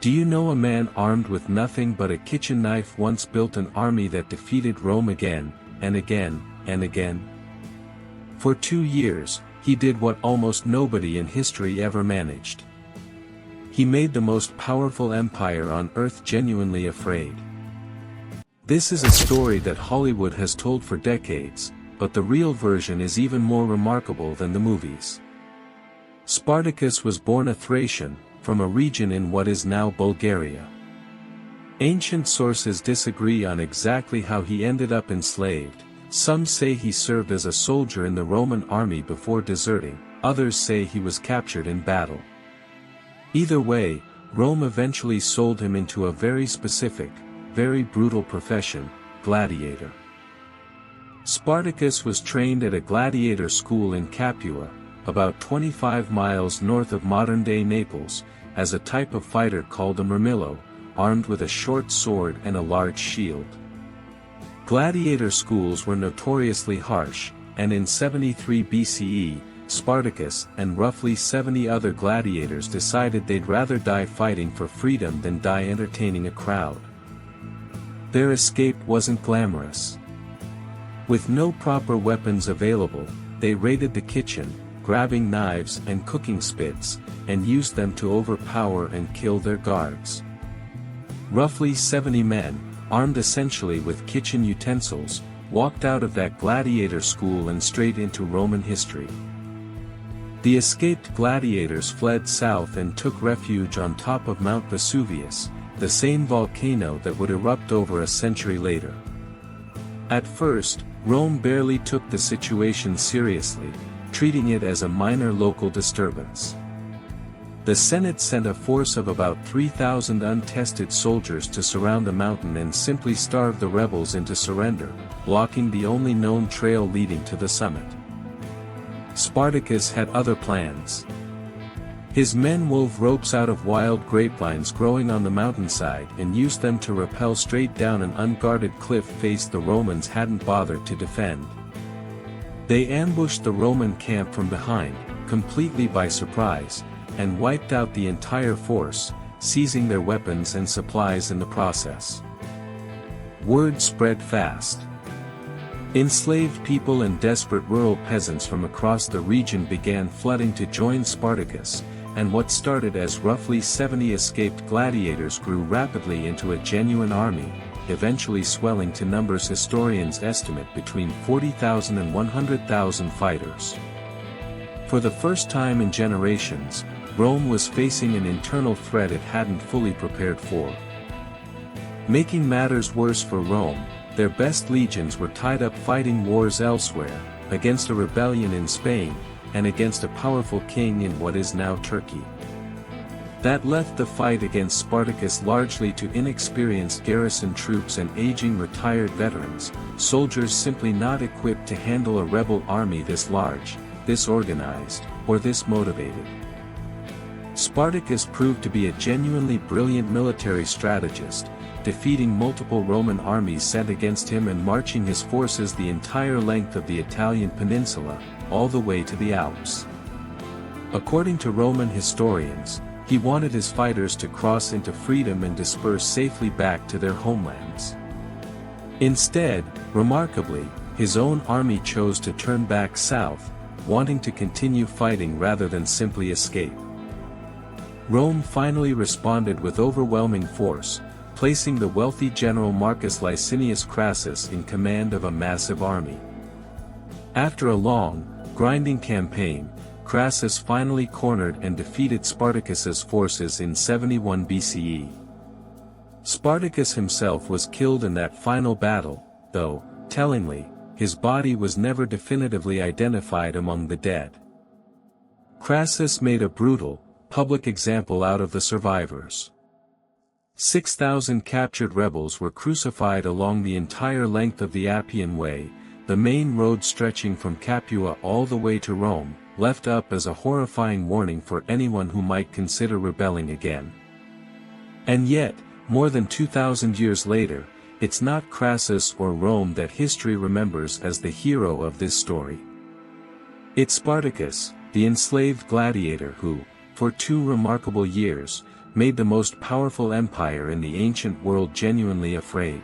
Do you know a man armed with nothing but a kitchen knife once built an army that defeated Rome again, and again, and again? For 2 years, he did what almost nobody in history ever managed. He made the most powerful empire on earth genuinely afraid. This is a story that Hollywood has told for decades, but the real version is even more remarkable than the movies. Spartacus was born a Thracian, from a region in what is now Bulgaria. Ancient sources disagree on exactly how he ended up enslaved. Some say he served as a soldier in the Roman army before deserting, others say he was captured in battle. Either way, Rome eventually sold him into a very specific, very brutal profession, gladiator. Spartacus was trained at a gladiator school in Capua, about 25 miles north of modern-day Naples, as a type of fighter called a mirmillo, armed with a short sword and a large shield. Gladiator schools were notoriously harsh, and in 73 BCE, Spartacus and roughly 70 other gladiators decided they'd rather die fighting for freedom than die entertaining a crowd. Their escape wasn't glamorous. With no proper weapons available, they raided the kitchen, grabbing knives and cooking spits, and used them to overpower and kill their guards. Roughly 70 men, armed essentially with kitchen utensils, walked out of that gladiator school and straight into Roman history. The escaped gladiators fled south and took refuge on top of Mount Vesuvius, the same volcano that would erupt over a century later. At first, Rome barely took the situation seriously, treating it as a minor local disturbance. The Senate sent a force of about 3,000 untested soldiers to surround the mountain and simply starve the rebels into surrender, blocking the only known trail leading to the summit. Spartacus had other plans. His men wove ropes out of wild grapevines growing on the mountainside and used them to rappel straight down an unguarded cliff face the Romans hadn't bothered to defend. They ambushed the Roman camp from behind, completely by surprise, and wiped out the entire force, seizing their weapons and supplies in the process. Word spread fast. Enslaved people and desperate rural peasants from across the region began flooding to join Spartacus, and what started as roughly 70 escaped gladiators grew rapidly into a genuine army, eventually swelling to numbers historians estimate between 40,000 and 100,000 fighters. For the first time in generations, Rome was facing an internal threat it hadn't fully prepared for. Making matters worse for Rome, their best legions were tied up fighting wars elsewhere, against a rebellion in Spain, and against a powerful king in what is now Turkey. That left the fight against Spartacus largely to inexperienced garrison troops and aging retired veterans, soldiers simply not equipped to handle a rebel army this large, this organized, or this motivated. Spartacus proved to be a genuinely brilliant military strategist, defeating multiple Roman armies sent against him and marching his forces the entire length of the Italian peninsula, all the way to the Alps. According to Roman historians, he wanted his fighters to cross into freedom and disperse safely back to their homelands. Instead, remarkably, his own army chose to turn back south, wanting to continue fighting rather than simply escape. Rome finally responded with overwhelming force, placing the wealthy general Marcus Licinius Crassus in command of a massive army. After a long, grinding campaign, Crassus finally cornered and defeated Spartacus's forces in 71 BCE. Spartacus himself was killed in that final battle, though, tellingly, his body was never definitively identified among the dead. Crassus made a brutal, public example out of the survivors. 6,000 captured rebels were crucified along the entire length of the Appian Way, the main road stretching from Capua all the way to Rome, left up as a horrifying warning for anyone who might consider rebelling again. And yet, more than 2,000 years later, it's not Crassus or Rome that history remembers as the hero of this story. It's Spartacus, the enslaved gladiator who, for 2 remarkable years, made the most powerful empire in the ancient world genuinely afraid.